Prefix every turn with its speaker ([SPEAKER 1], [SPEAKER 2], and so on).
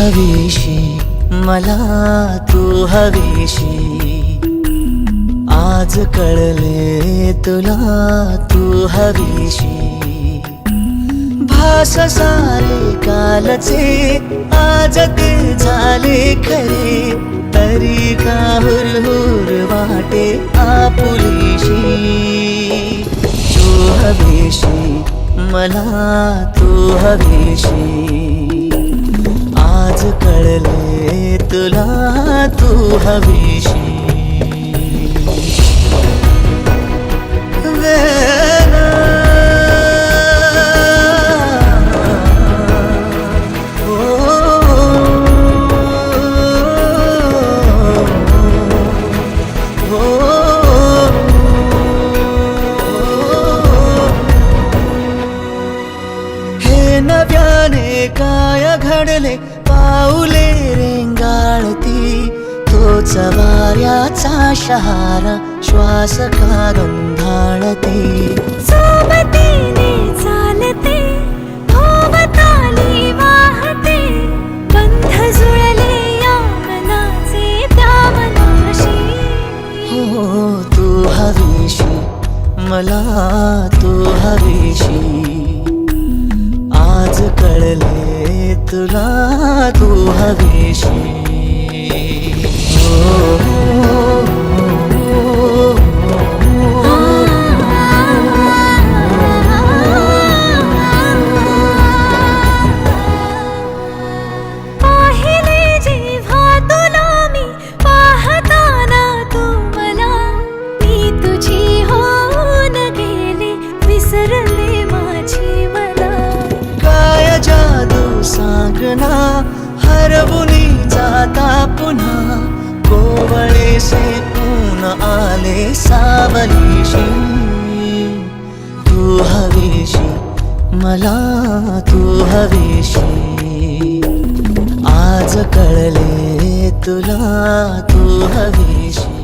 [SPEAKER 1] हवीशी मला तू हवीशी, आज कळले तुला तू हवीशी। भास सारे कालचे आज ते झाले खरे, तरी का हुरहुर वाटे आपुलीशी। तू हवीशी मला तू हवीशी, आज कळले तुला तू हवीशी। हे नव्याने काय घडले पाऊले रेंगाळती, तोच वाऱ्याचा शहारा श्वास का गंधाळते।
[SPEAKER 2] सोबतीने चालते भोवताली वाहते, बंध जुळले या मनाचे त्या मनाशी।
[SPEAKER 1] हो तू हवीशी मला तू हवीशी, आज कळले तुला तू हवीशी।
[SPEAKER 2] पाहिले जेव्हा तुला मी पाहताना तू मला, मी तुझी होऊन गेले विसरले माझी मला।
[SPEAKER 1] काय जादू सांगना हरवुनी जाता पुन्हा, कोवळेसे ऊन आले सावलीशी। तू हवीशी मला तू हवीशी, आज कळले तुला तू हवीशी।